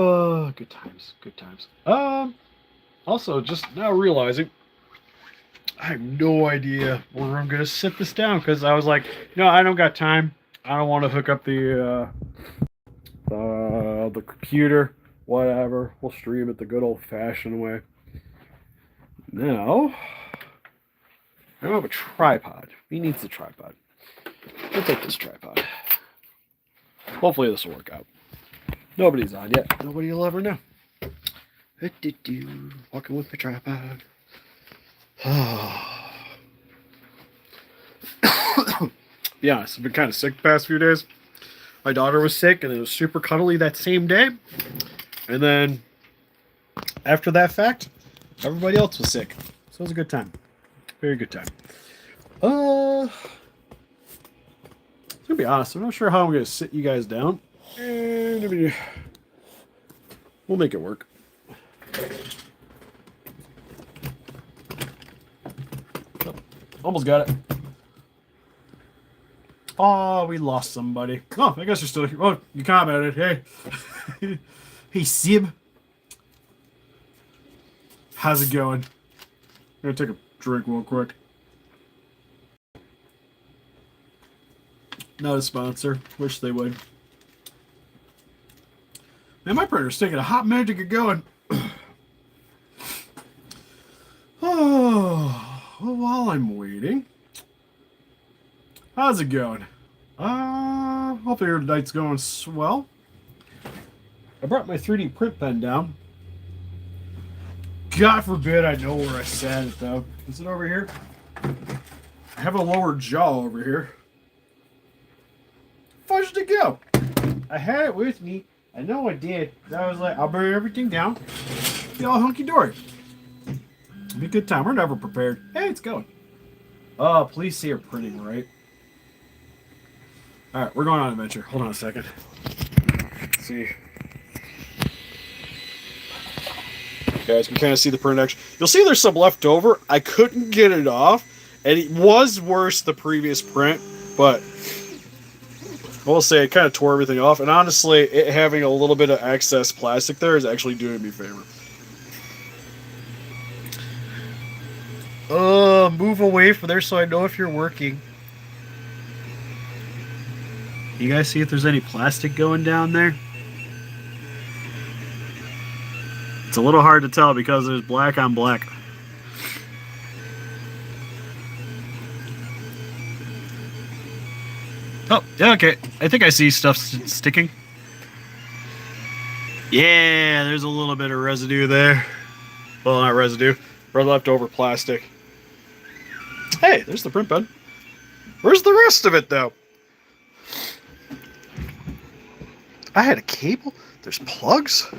Oh, good times, good times. Also, just now realizing I have no idea where I'm gonna sit this down because I was like, I don't got time. I don't want to hook up the computer. Whatever. We'll stream it the good old fashioned way. Now, I don't have a tripod. He needs a tripod. I'll take this tripod. Hopefully this will work out. Nobody's on yet. Nobody will ever know. Walking with my tripod. Be honest, I've been kind of sick the past few days. My daughter was sick, and it was super cuddly that same day. And then, after that fact, everybody else was sick. So it was a good time. Very good time. To be honest, I'm not sure how I'm going to sit you guys down. And we'll make it work. Oh, almost got it. Oh, we lost somebody. Oh, I guess you're still here. Oh, you commented. Hey. Hey, Sib. How's it going? I'm going to take a drink real quick. Not a sponsor. Wish they would. Man, my printer's taking a hot minute to get going. Oh, well, while I'm waiting. How's it going? Hope your night's going swell. I brought my 3D print pen down. God forbid I know where I sat it, though. Is it over here? I have a lower jaw over here. Fudge to go. I had it with me. I know I did. I was like, I'll bring everything down. Be all hunky-dory. It'll be a good time. We're never prepared. Hey, it's going. Oh, please say you're printing, right? Alright, we're going on an adventure. Hold on a second. Let's see. Guys can kind of see the print action. You'll see there's some left over. I couldn't get it off, and it was worse the previous print, but I will say it kind of tore everything off, and honestly, it having a little bit of excess plastic there is actually doing me a favor. Move away from there so I know if you're working. You guys see if there's any plastic going down there? It's a little hard to tell because there's black on black. Oh, yeah, okay. I think I see stuff sticking. Yeah, there's a little bit of residue there. Well, not residue, but leftover plastic. Hey, there's the print pen. Where's the rest of it, though? I had a cable. There's plugs.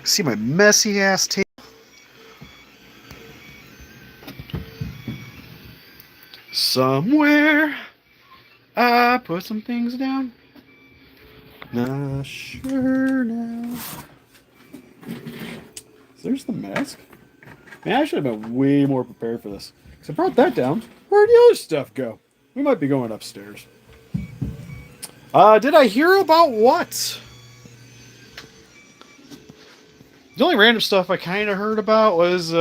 See my messy ass tape. Somewhere I put some things down. Not sure now. There's the mask. Man, I should have been way more prepared for this. Because I brought that down. Where'd the other stuff go? We might be going upstairs. Did I hear about what? The only random stuff I kind of heard about was,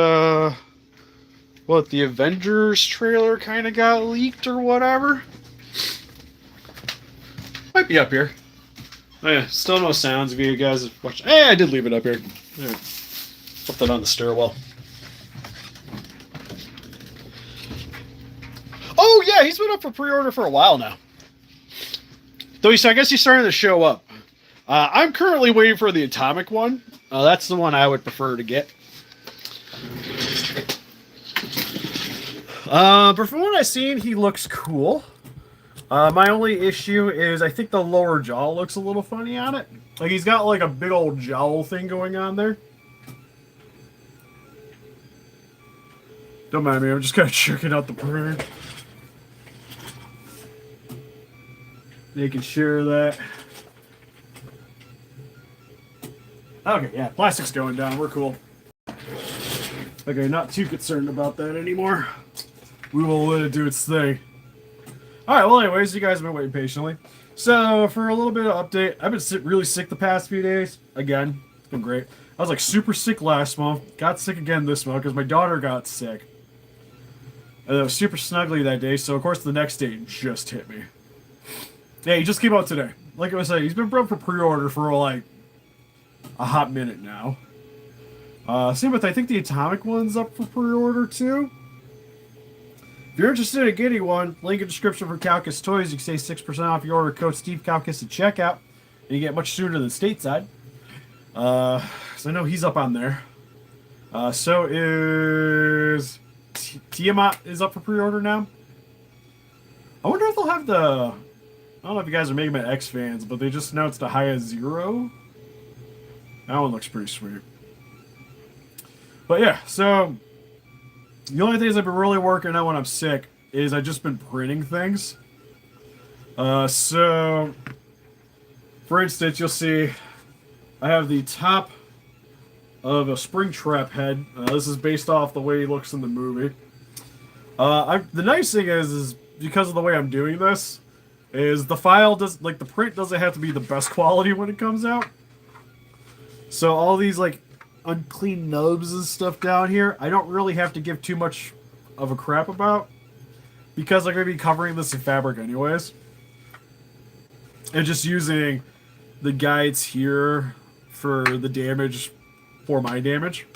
what, the Avengers trailer kind of got leaked or whatever. Might be up here. Oh yeah, still no sounds if you guys watch. Hey, I did leave it up here. Right. Put that on the stairwell. Oh yeah, he's been up for pre-order for a while now. Though I guess he's starting to show up. I'm currently waiting for the atomic one. That's the one I would prefer to get. But from what I've seen, he looks cool. My only issue is I think the lower jaw looks a little funny on it. Like he's got like a big old jowl thing going on there. Don't mind me, I'm just kind of checking out the printer. Making sure that... Okay, yeah, plastic's going down. We're cool. Okay, not too concerned about that anymore. We will let it do its thing. Alright, well anyways, you guys have been waiting patiently. So for a little bit of update, I've been really sick the past few days. Again, it's been great. I was like super sick last month. Got sick again this month because my daughter got sick. And it was super snuggly that day. So of course the next day it just hit me. Yeah, he just came out today. Like I was saying, he's been brought for pre-order for like a hot minute now. Same with, I think the Atomic one's up for pre-order too. If you're interested in getting one, link in the description for Calcus Toys. You can save 6% off your order code Steve Calcus at checkout. And you get much sooner than stateside. So I know he's up on there. So is Tiamat is up for pre-order now. I wonder if they'll have the... I don't know if you guys are Mega Man X fans, but they just announced the Haya Zero. That one looks pretty sweet. But yeah, so the only things I've been really working on when I'm sick is I've just been printing things. So for instance, you'll see I have the top of a SpringTrap head. This is based off the way he looks in the movie. The nice thing is because of the way I'm doing this, is the file does like the print doesn't have to be the best quality when it comes out. So all these like unclean nubs and stuff down here, I don't really have to give too much of a crap about because I'm going to be covering this in fabric anyways. And just using the guides here for the damage for my damage.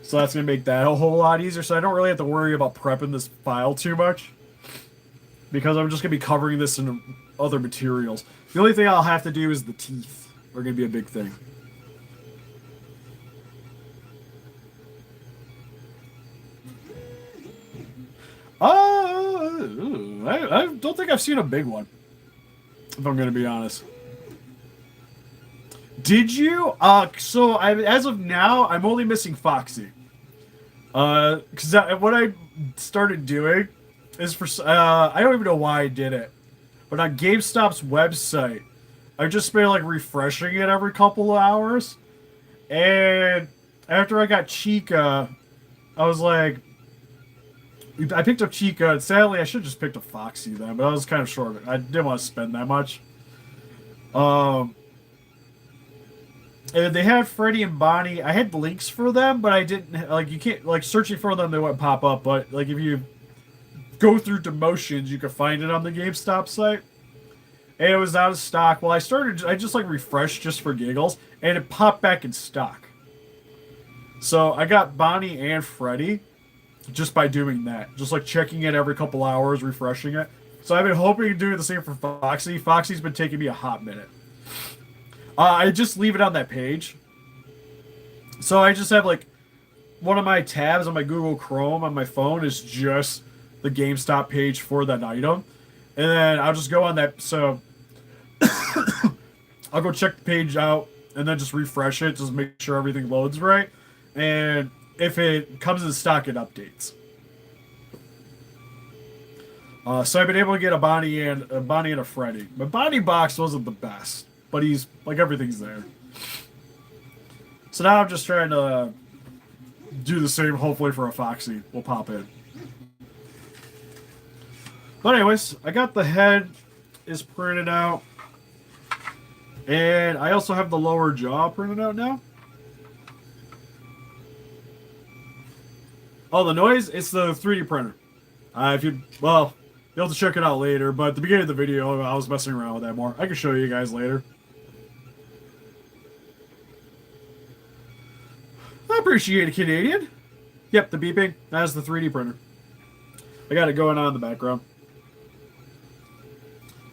So that's going to make that a whole lot easier. So I don't really have to worry about prepping this file too much because I'm just going to be covering this in other materials. The only thing I'll have to do is the teeth are going to be a big thing. I don't think I've seen a big one, if I'm going to be honest. Did you? So as of now, I'm only missing Foxy. Because what I started doing is for I don't even know why I did it, but on GameStop's website, I just been like refreshing it every couple of hours, and after I got Chica, I was like, I picked up Chica, and sadly I should have just picked up Foxy then, but I was kind of short. I didn't want to spend that much. And they had Freddy and Bonnie. I had links for them, but I didn't, like, you can't, like, searching for them, they wouldn't pop up, but, like, if you go through demotions, you can find it on the GameStop site. And it was out of stock. Well, I just, like, refreshed just for giggles, and it popped back in stock. So I got Bonnie and Freddy just by doing that. Just, like, checking it every couple hours, refreshing it. So I've been hoping to do the same for Foxy. Foxy's been taking me a hot minute. I just leave it on that page. So I just have like one of my tabs on my Google Chrome on my phone is just the GameStop page for that item. And then I'll just go on that. So I'll go check the page out and then just refresh it. Just make sure everything loads right. And if it comes in stock, it updates. So I've been able to get a Bonnie and a Freddy. My Bonnie box wasn't the best. But he's, like, everything's there. So now I'm just trying to do the same, hopefully for a Foxy. We'll pop in. But anyways, I got the head is printed out. And I also have the lower jaw printed out now. Oh, the noise? It's the 3D printer. Well, you'll have to check it out later. But at the beginning of the video, I was messing around with that more. I can show you guys later. I appreciate it, Canadian. Yep, the beeping. That's the 3D printer. I got it going on in the background.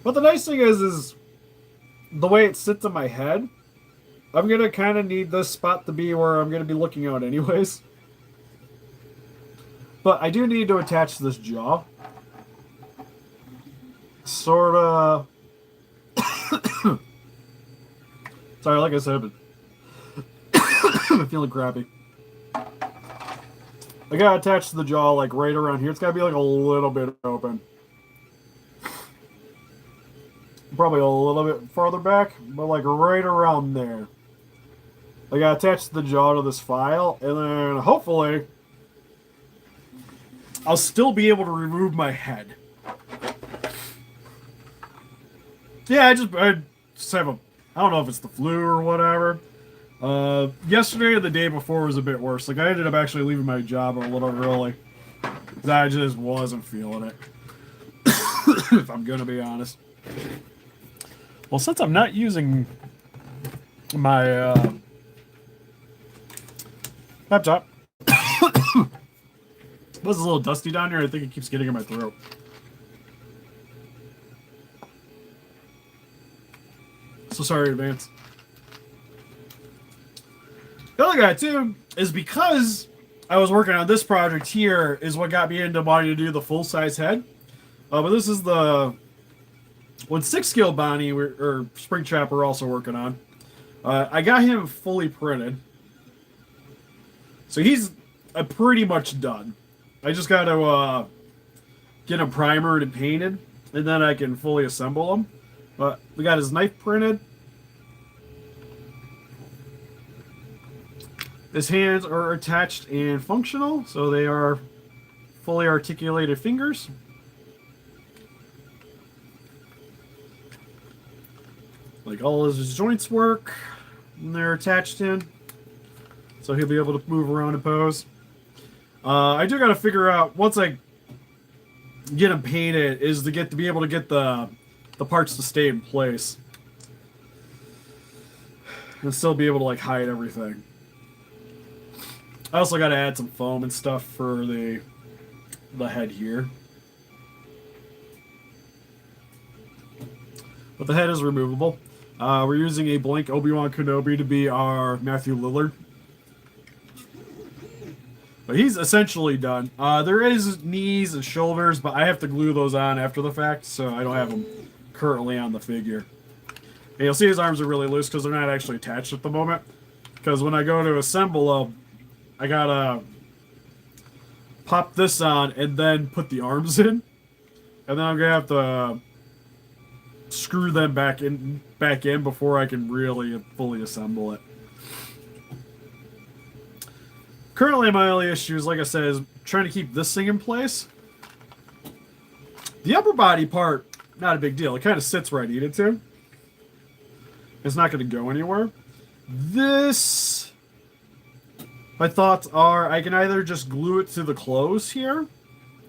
But the nice thing is the way it sits in my head, I'm going to kind of need this spot to be where I'm going to be looking out anyways. But I do need to attach this jaw. Sort of... Sorry, like I said, but I'm feeling crappy. I gotta attach the jaw like right around here. It's gotta be like a little bit open. Probably a little bit farther back, but like right around there. I gotta attach the jaw to this file, and then hopefully I'll still be able to remove my head. Yeah, I just have a, I don't know if it's the flu or whatever. Yesterday or the day before was a bit worse. Like I ended up actually leaving my job a little early. 'Cause I just wasn't feeling it. If I'm gonna be honest. Well, since I'm not using my laptop, it was a little dusty down here. I think it keeps getting in my throat. So sorry in advance. The other guy too is because I was working on this project here is what got me into wanting to do the full size head. But this is the when 6 scale Bonnie or SpringTrap we're also working on. I got him fully printed, so he's pretty much done. I just got to get him primered and painted, and then I can fully assemble him. But we got his knife printed. His hands are attached and functional, so they are fully articulated fingers. Like all of his joints work, and they're attached in, so he'll be able to move around and pose. I do got to figure out once I get him painted is to be able to get the parts to stay in place and still be able to like hide everything. I also got to add some foam and stuff for the head here. But the head is removable. We're using a blank Obi-Wan Kenobi to be our Matthew Lillard. But he's essentially done. There is knees and shoulders, but I have to glue those on after the fact, so I don't have them currently on the figure. And you'll see his arms are really loose because they're not actually attached at the moment. Because when I go to assemble them, I gotta pop this on and then put the arms in. And then I'm gonna have to screw them back in before I can really fully assemble it. Currently, my only issue is, like I said, is trying to keep this thing in place. The upper body part, not a big deal. It kind of sits where I need it to. It's not going to go anywhere. This, my thoughts are, I can either just glue it to the clothes here,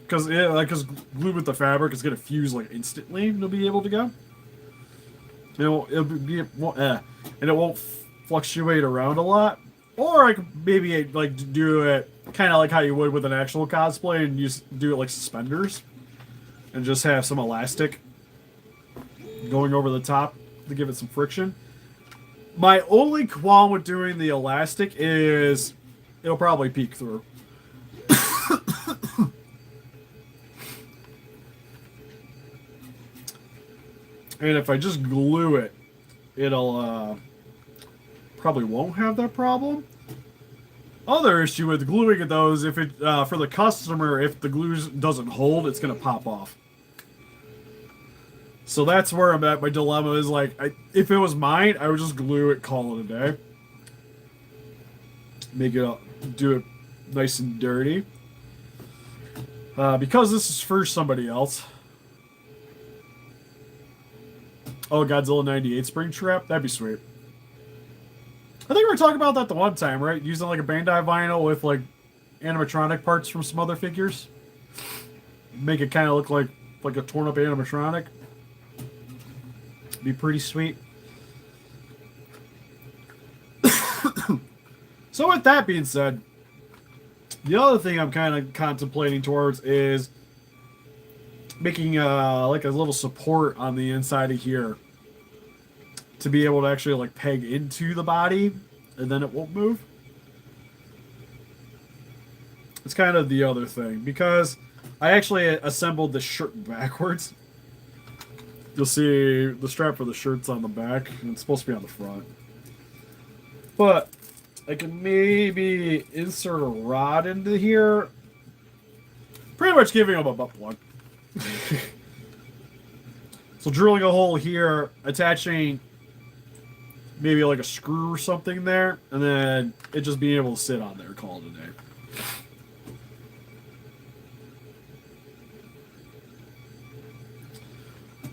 because glue with the fabric is going to fuse like instantly, and it'll be able to go. And it won't fluctuate around a lot. Or I could maybe like do it kind of like how you would with an actual cosplay and do it like suspenders, and just have some elastic going over the top to give it some friction. My only qualm with doing the elastic is it'll probably peek through. And if I just glue it, it'll probably won't have that problem. Other issue with gluing it though is if it for the customer, if the glue doesn't hold, it's gonna pop off. So that's where I'm at. My dilemma is like, if it was mine, I would just glue it, call it a day, make it do it nice and dirty. Because this is for somebody else. Oh, Godzilla 98 SpringTrap? That'd be sweet. I think we were talking about that the one time, right? Using like a Bandai vinyl with like animatronic parts from some other figures. Make it kind of look like a torn up animatronic. Be pretty sweet. So with that being said, the other thing I'm kind of contemplating towards is making like a little support on the inside of here to be able to actually like peg into the body and then it won't move. It's kind of the other thing because I actually assembled the shirt backwards. You'll see the strap for the shirt's on the back and it's supposed to be on the front. But I can maybe insert a rod into here, pretty much giving them a butt plug. So drilling a hole here, attaching maybe like a screw or something there, and then it just being able to sit on there, call it a day.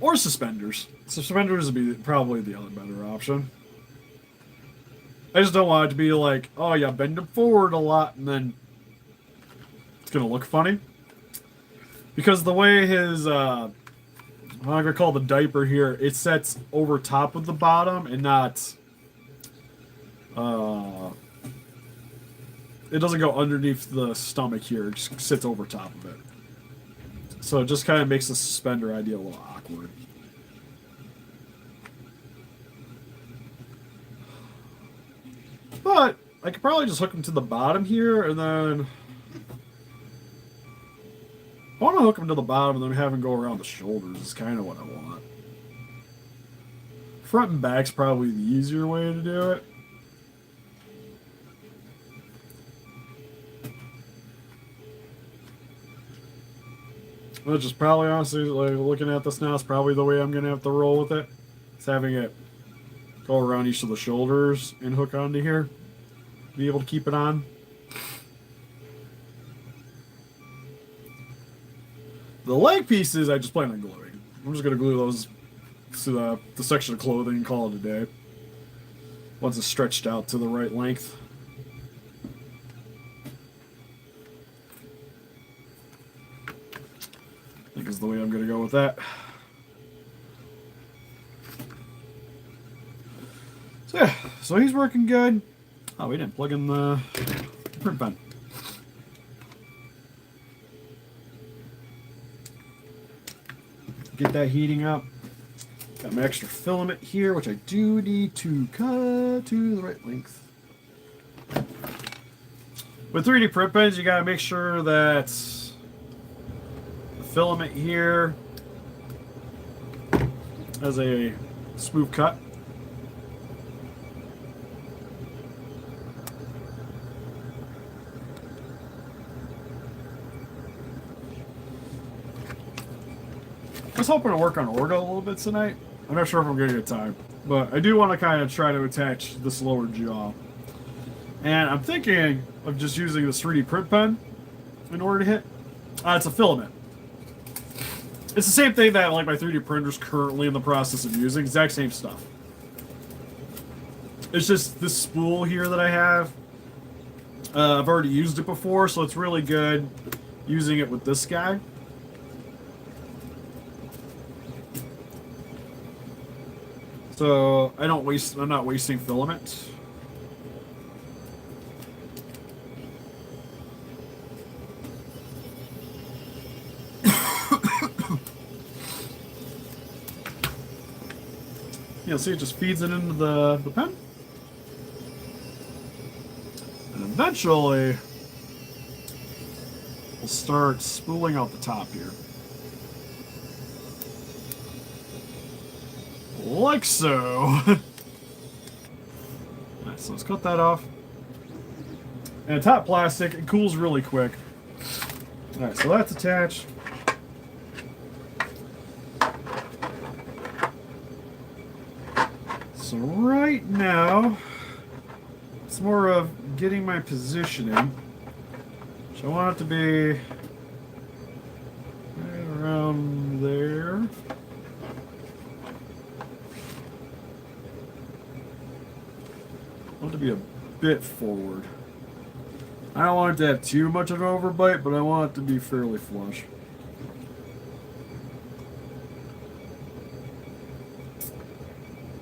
Or suspenders. Suspenders would be probably the other better option. I just don't want it to be like, oh yeah, bend it forward a lot, and then it's gonna look funny. Because the way his, I'm gonna call the diaper here, it sets over top of the bottom and not, it doesn't go underneath the stomach here, it just sits over top of it. So it just kind of makes the suspender idea a little awkward. But I could probably just hook him to the bottom here, and then I want to hook him to the bottom and then have him go around the shoulders is kind of what I want. Front and back's probably the easier way to do it. Which is probably, honestly, like, looking at this now, is probably the way I'm going to have to roll with it. It's having it go around each of the shoulders and hook onto here. Be able to keep it on. The leg pieces, I just plan on gluing. I'm just going to glue those to the section of clothing and call it a day. Once it's stretched out to the right length. I think is the way I'm going to go with that. So yeah, so he's working good. Oh, we didn't plug in the print pen. Get that heating up. Got my extra filament here, which I do need to cut to the right length. With 3D print pens, you gotta make sure that the filament here has a smooth cut. I was hoping to work on Orgo a little bit tonight. I'm not sure if I'm going to get time, but I do want to kind of try to attach this lower jaw. And I'm thinking of just using this 3D print pen in order to hit. It's a filament. It's the same thing that like my 3D printer's currently in the process of using. Exact same stuff. It's just this spool here that I have. I've already used it before, so it's really good using it with this guy. So I'm not wasting filament. Yeah, see, it just feeds it into the pen. And eventually, we'll start spooling out the top here. Like so. Alright, so let's cut that off. And top plastic, it cools really quick. Alright, so that's attached. So right now, it's more of getting my positioning. So I want it to be right around there. I want it to be a bit forward. I don't want it to have too much of an overbite, but I want it to be fairly flush.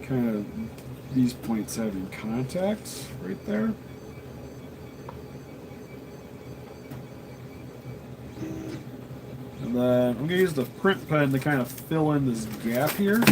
Kind of these points having contact right there. And then I'm going to use the print pen to kind of fill in this gap here.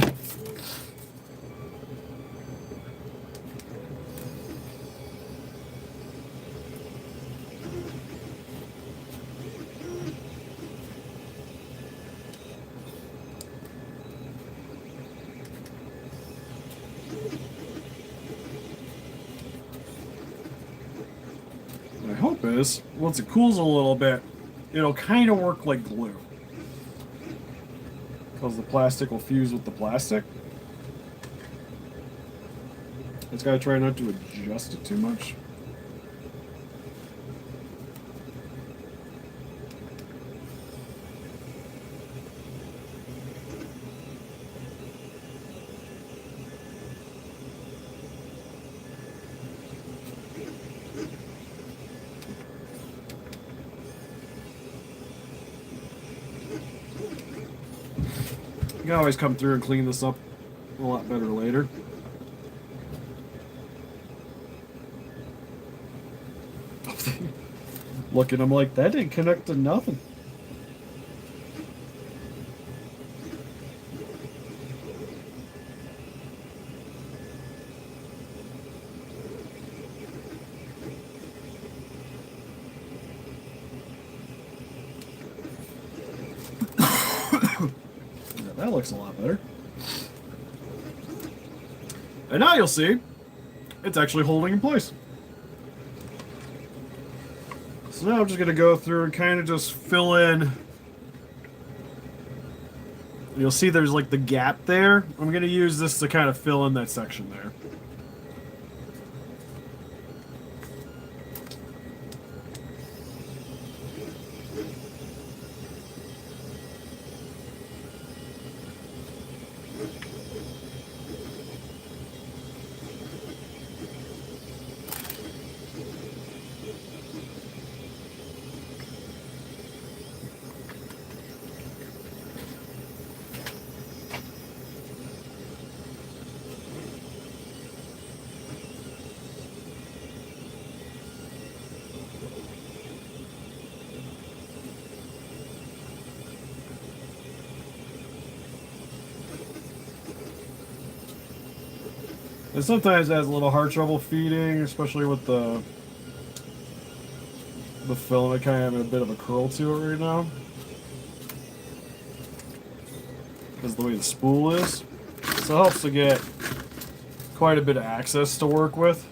My hope is, once it cools a little bit, it'll kind of work like glue. Because the plastic will fuse with the plastic. Just gotta try not to adjust it too much. can always come through and clean this up a lot better later. Look at him like, that didn't connect to nothing. Yeah, that looks a lot better. And now you'll see, it's actually holding in place. So now I'm just going to go through and kind of just fill in. You'll see there's like the gap there. I'm going to use this to kind of fill in that section there. And sometimes it has a little hard trouble feeding, especially with the filament kind of having a bit of a curl to it right now. Because the way the spool is. So it helps to get quite a bit of access to work with.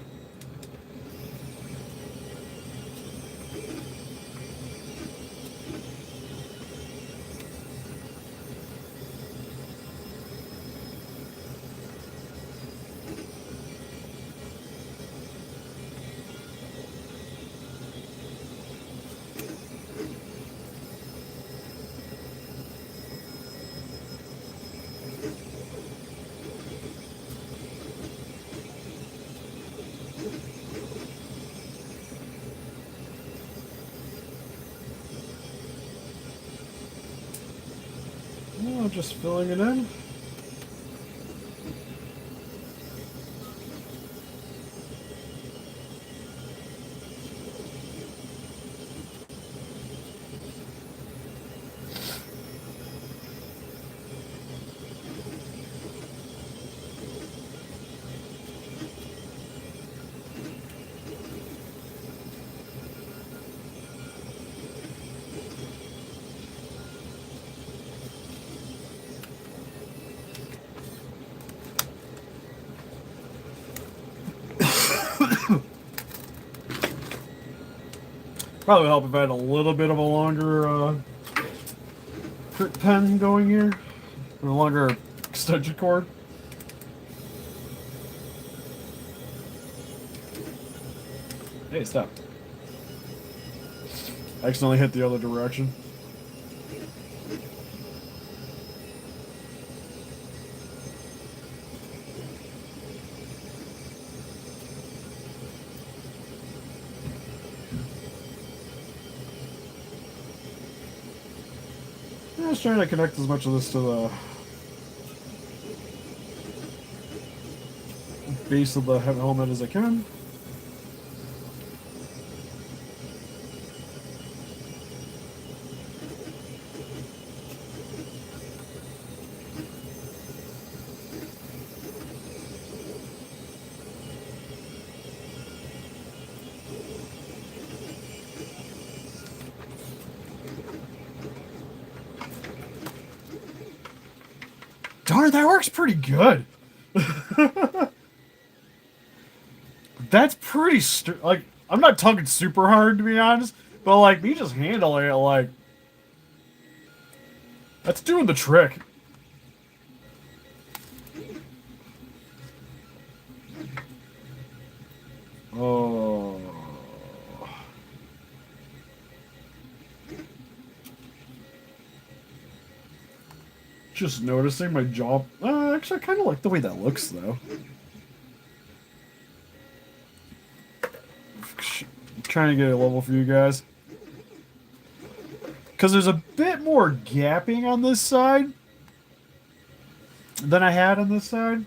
Oh, just filling it in. Probably help if I had a little bit of a longer crit pen going here. Or a longer extension cord. Hey, stop. I accidentally hit the other direction. I was trying to connect as much of this to the base of the helmet as I can. Darn, that works pretty good. That's pretty like, I'm not tugging super hard to be honest, but like me just handling it, like, that's doing the trick. Oh. Just noticing my jaw. Actually, I kind of like the way that looks, though. I'm trying to get a level for you guys. Because there's a bit more gapping on this side. than I had on this side.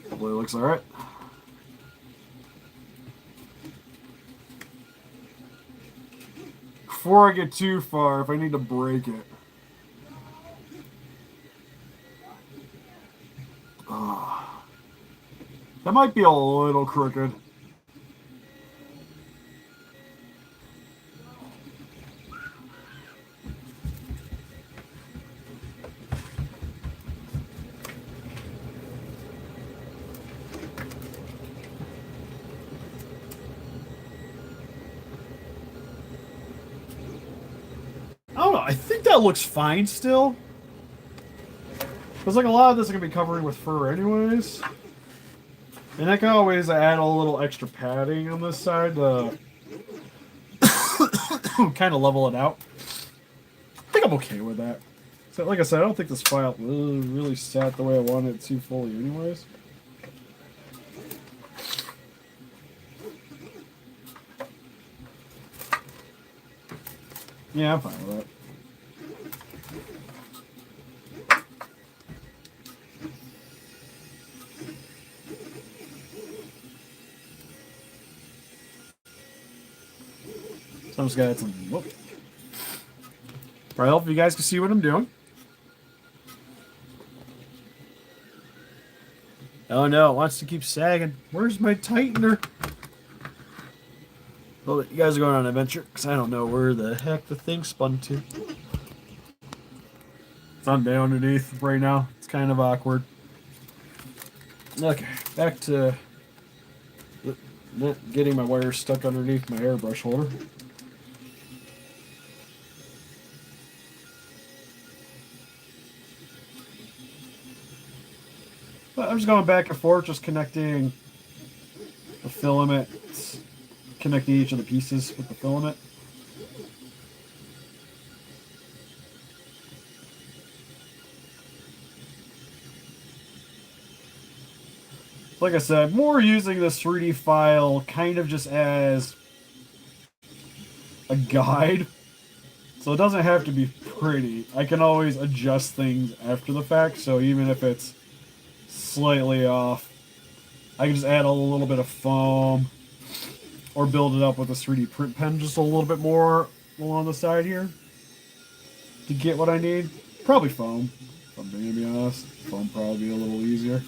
Hopefully it looks alright. Before I get too far, if I need to break it. That might be a little crooked. I don't know. I think that looks fine still. Because like a lot of this is going to be covering with fur anyways. And I can always add a little extra padding on this side to kind of level it out. I think I'm okay with that. So like I said, I don't think this file really sat the way I wanted it to fully anyways. Yeah, I'm fine with that. So I'm just gonna add some. Whoop. Probably help if you guys can see what I'm doing. Oh no, it wants to keep sagging. Where's my tightener? Well, you guys are going on an adventure because I don't know where the heck the thing spun to. It's on down underneath right now. It's kind of awkward. Okay, back to not getting my wires stuck underneath my airbrush holder. But I'm just going back and forth, just connecting the filaments, connecting each of the pieces with the filament. Like I said, more using this 3D file kind of just as a guide. So it doesn't have to be pretty. I can always adjust things after the fact, so even if it's slightly off, I can just add a little bit of foam or build it up with a 3D print pen just a little bit more along the side here to get what I need. Probably foam, if I'm being to be honest. Foam probably be a little easier.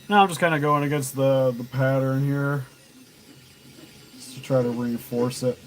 Now I'm just kind of going against the pattern here, just to try to reinforce it.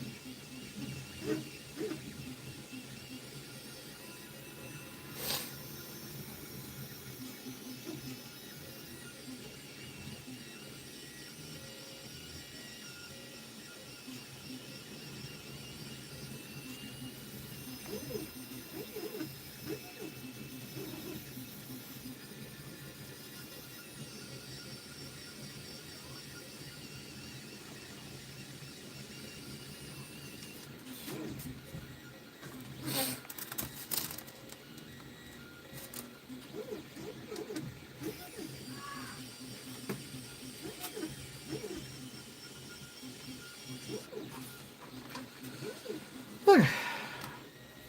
Okay.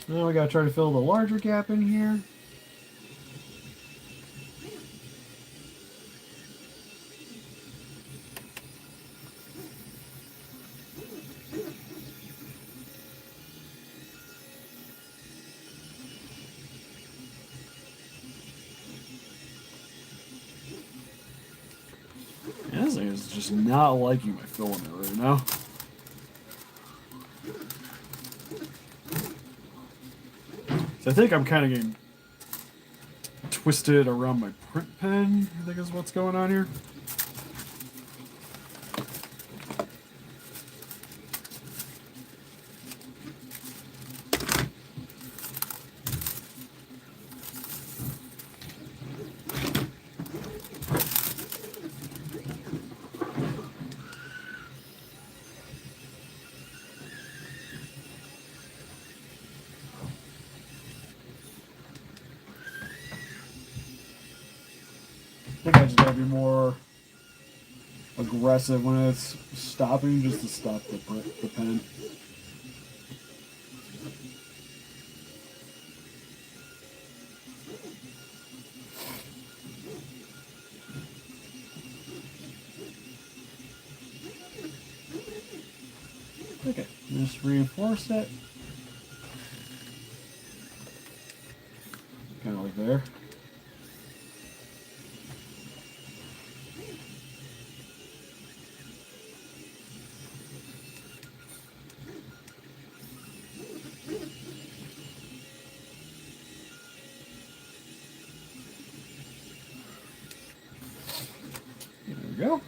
Now we gotta try to fill the larger gap in here. say is just not liking my filament right now. So I think I'm kind of getting twisted around my print pen, I think is what's going on here. I think I just gotta be more aggressive when it's stopping, just to stop the pen. Okay, just reinforce it. Kind of like there. There we go.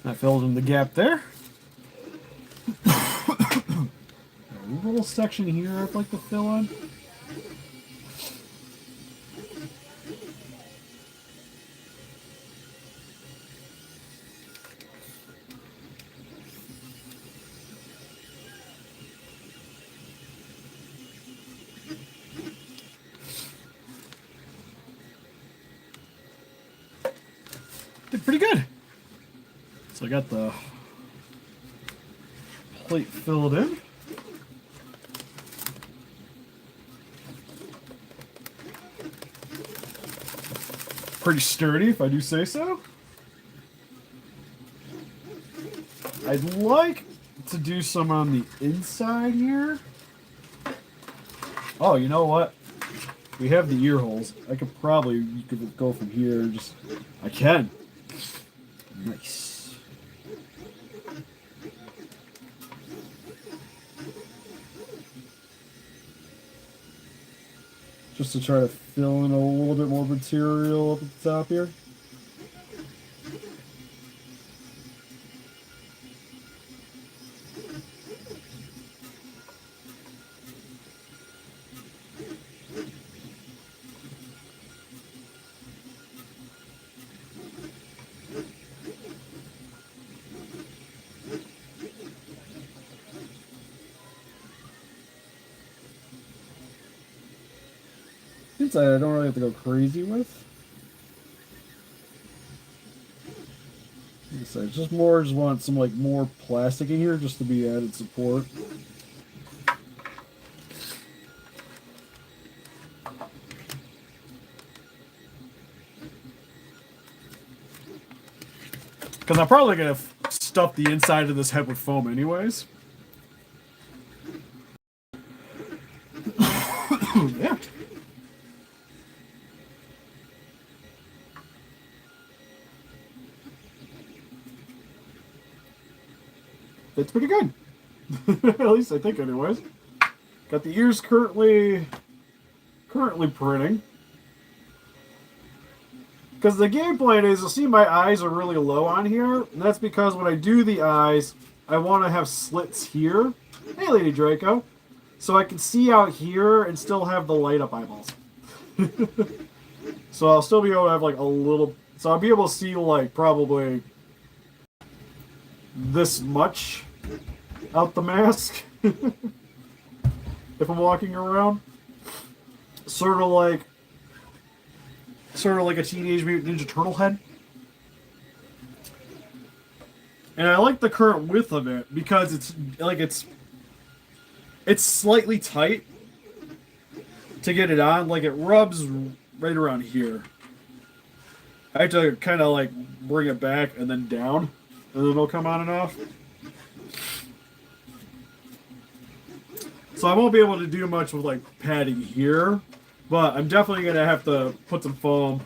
That fills in the gap there. A little section here I'd like to fill in. Did pretty good. So I got the plate filled in. Pretty sturdy, if I do say so. I'd like to do some on the inside here. Oh, you know what? We have the ear holes. I could probably, you could go from here and just, I can. Nice. Just to try to fill in a little bit more material up at the top here. Inside I don't really have to go crazy with. So it's just more, just want some like more plastic in here just to be added support. Because I'm probably going to stuff the inside of this head with foam anyways. Yeah. It's pretty good. At least I think anyways. Got the ears currently printing. Because the game plan is, you'll see my eyes are really low on here. And that's because when I do the eyes, I want to have slits here. Hey, Lady Draco. So I can see out here and still have the light up eyeballs. So I'll still be able to have like a little... So I'll be able to see like probably this much out the mask. If I'm walking around. Sort of like a Teenage Mutant Ninja Turtle head. And I like the current width of it because it's slightly tight to get it on. Like it rubs right around here. I have to kind of like bring it back and then down, and then it'll come on and off. So I won't be able to do much with like padding here, but I'm definitely gonna have to put some foam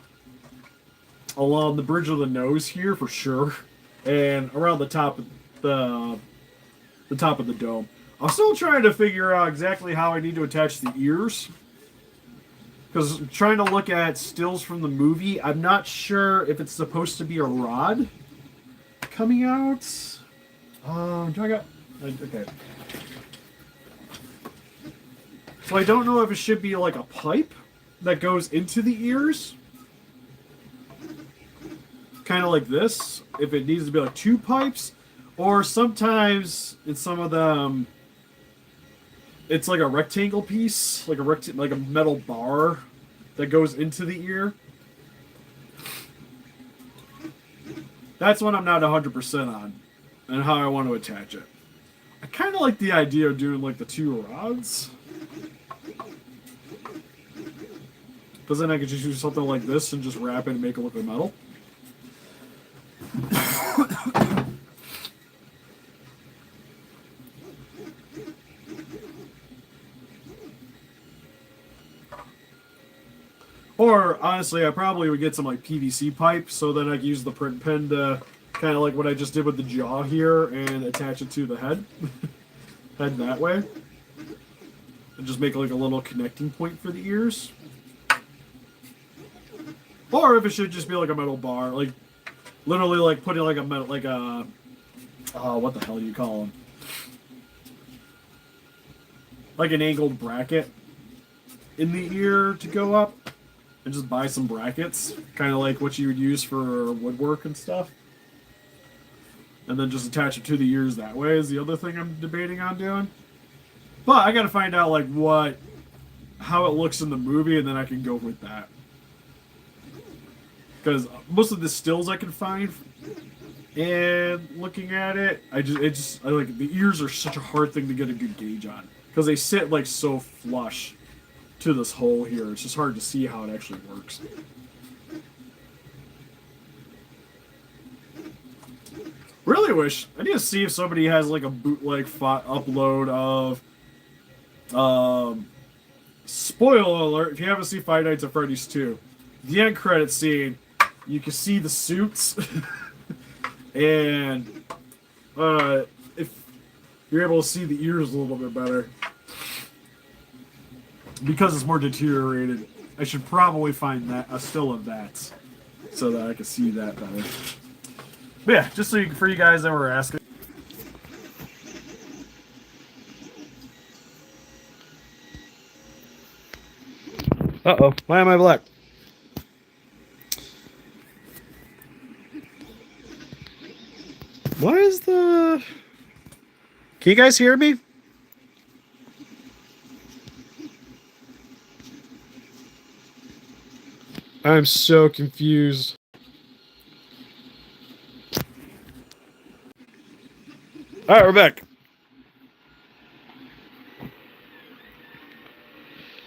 along the bridge of the nose here for sure, and around the the top of the dome. I'm still trying to figure out exactly how I need to attach the ears. Because trying to look at stills from the movie, I'm not sure if it's supposed to be a rod coming out. Do I got... Okay. So I don't know if it should be like a pipe that goes into the ears. Kind of like this. If it needs to be like two pipes. Or sometimes in some of them, it's like a rectangle piece, like a metal bar that goes into the ear. That's what I'm not 100% on, and how I want to attach it. I kind of like the idea of doing like the two rods, because then I could just use something like this and just wrap it and make it look like metal. Or, honestly, I probably would get some, like, PVC pipe, so then I could use the print pen to, kind of like what I just did with the jaw here, and attach it to the head. Head that way. And just make, like, a little connecting point for the ears. Or if it should just be, like, a metal bar, like, literally, like, putting, like, a metal, like, a... what the hell do you call them? Like an angled bracket in the ear to go up. And just buy some brackets, kind of like what you would use for woodwork and stuff. And then just attach it to the ears that way is the other thing I'm debating on doing. But I gotta find out like how it looks in the movie, and then I can go with that. Because most of the stills I can find, and looking at it, I like the ears are such a hard thing to get a good gauge on because they sit like so flush to this hole here. It's just hard to see how it actually works. Really wish I need to see if somebody has like a bootleg upload of spoiler alert, if you haven't seen Five Nights at Freddy's 2, the end credit scene, you can see the suits and if you're able to see the ears a little bit better, because it's more deteriorated, I should probably find that a still of that so that I can see that better. But yeah, just so for you guys that were asking. Uh-oh, why am I black? Why is the... Can you guys hear me? I'm so confused. Alright, we're back.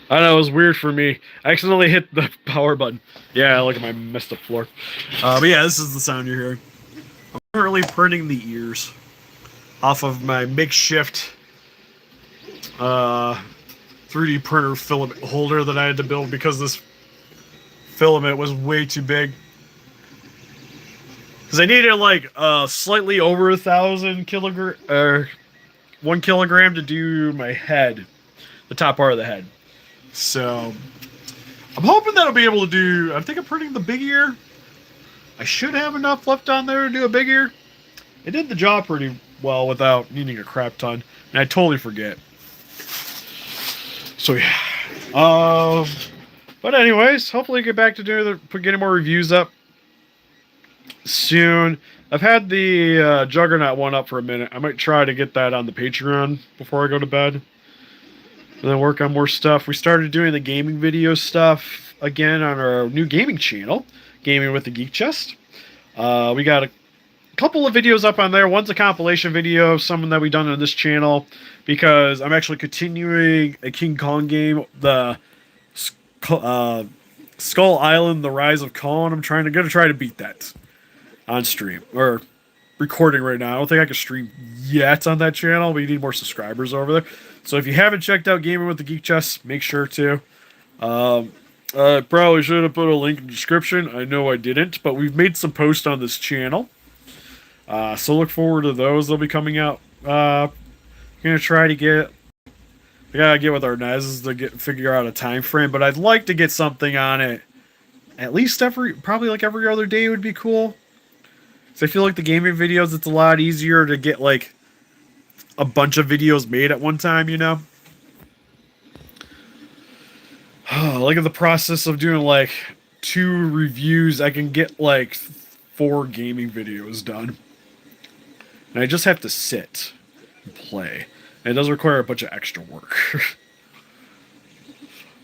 I know, it was weird for me. I accidentally hit the power button. Yeah, look at my messed up floor. But yeah, this is the sound you're hearing. I'm currently printing the ears off of my makeshift 3D printer filament holder that I had to build because this filament was way too big. Because I needed like slightly over 1,000 kilogram, or 1 kilogram to do my head, the top part of the head. So I'm hoping that I'll be able to do. I think I'm printing the big ear. I should have enough left on there to do a big ear. It did the job pretty well without needing a crap ton, and I totally forget. So yeah. But anyways, hopefully get back to getting more reviews up soon. I've had the Juggernaut one up for a minute. I might try to get that on the Patreon before I go to bed. And then work on more stuff. We started doing the gaming video stuff again on our new gaming channel, Gaming with the Geek Chest. We got a couple of videos up on there. One's a compilation video of something that we've done on this channel, because I'm actually continuing a King Kong game, the Skull Island, The Rise of Kong. I'm gonna try to beat that on stream, or recording right now. I don't think I can stream yet on that channel, but you need more subscribers over there. So if you haven't checked out Gaming with the Geek Chest, make sure to. Probably should have put a link in the description. I know I didn't, but we've made some posts on this channel. So look forward to those. They'll be coming out. Gonna try to get. I gotta get with our Nez to figure out a time frame, but I'd like to get something on it. At least probably like every other day would be cool. So I feel like the gaming videos, it's a lot easier to get like a bunch of videos made at one time, you know? Like in the process of doing like 2 reviews, I can get like 4 gaming videos done. And I just have to sit and play. And it does require a bunch of extra work.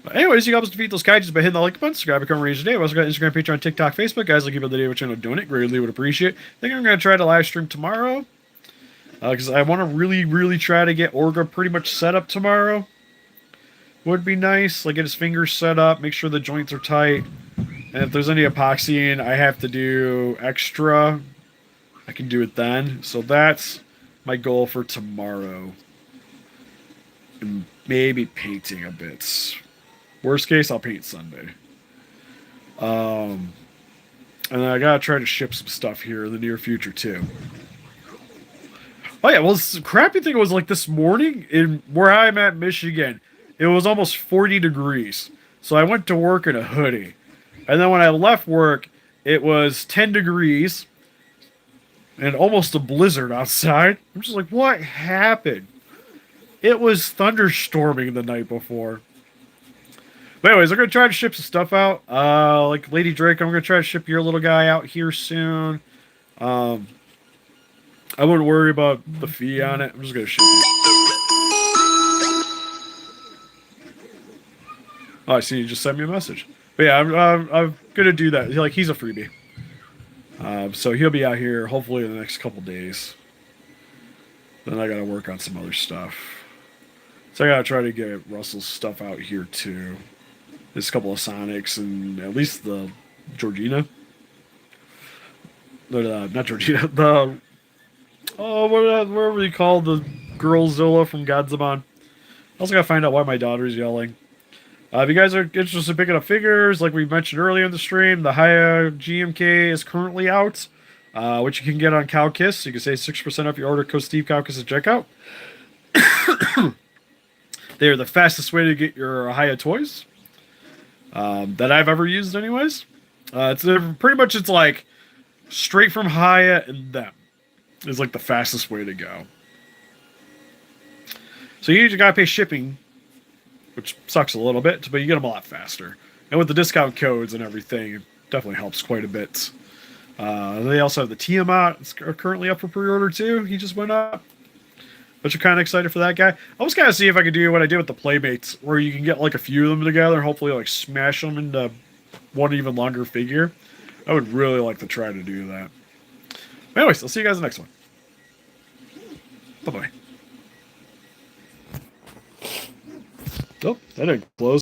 But anyways, you guys defeat those kaijus by hitting the like button, subscribe, become a ranger today. We also got Instagram, Patreon, TikTok, Facebook. Guys, like people the day of channel doing it. Greatly would appreciate. I think I'm going to try to live stream tomorrow. Because I want to really try to get Orga pretty much set up tomorrow. Would be nice. Like get his fingers set up, make sure the joints are tight. And if there's any epoxy in I have to do extra, I can do it then. So that's my goal for tomorrow. And maybe painting a bit. Worst case, I'll paint Sunday. And then I gotta try to ship some stuff here in the near future too. Oh yeah, well, the crappy thing was like this morning in where I'm at, Michigan, it was almost 40 degrees. So I went to work in a hoodie. And then when I left work, it was 10 degrees and almost a blizzard outside. I'm just like, what happened? It was thunderstorming the night before. But anyways, I'm going to try to ship some stuff out. Like Lady Drake, I'm going to try to ship your little guy out here soon. I wouldn't worry about the fee on it. I'm just going to ship him. Oh, I see you just sent me a message. But yeah, I'm going to do that. Like, he's a freebie. So he'll be out here hopefully in the next couple days. Then I got to work on some other stuff. So I got to try to get Russell's stuff out here too. There's a couple of Sonics and at least the Georgina. Not Georgina. The whatever you call the girl Zilla from Godzamon. I also gotta find out why my daughter's yelling. If you guys are interested in picking up figures, like we mentioned earlier in the stream, the Haya GMK is currently out, which you can get on CowKiss. You can save 6% off your order. Code Steve CowKiss at checkout. They are the fastest way to get your Haya toys that I've ever used, anyways. It's pretty much it's like straight from Haya and them is like the fastest way to go. So you usually gotta pay shipping, which sucks a little bit, but you get them a lot faster. And with the discount codes and everything, it definitely helps quite a bit. They also have the Tiamat. It's currently up for pre-order too. He just went up. But you're kind of excited for that guy. I was kind of see if I could do what I did with the Playmates, where you can get like a few of them together and hopefully like smash them into one even longer figure. I would really like to try to do that. Anyways, I'll see you guys in the next one. Bye-bye. Oh, that didn't close.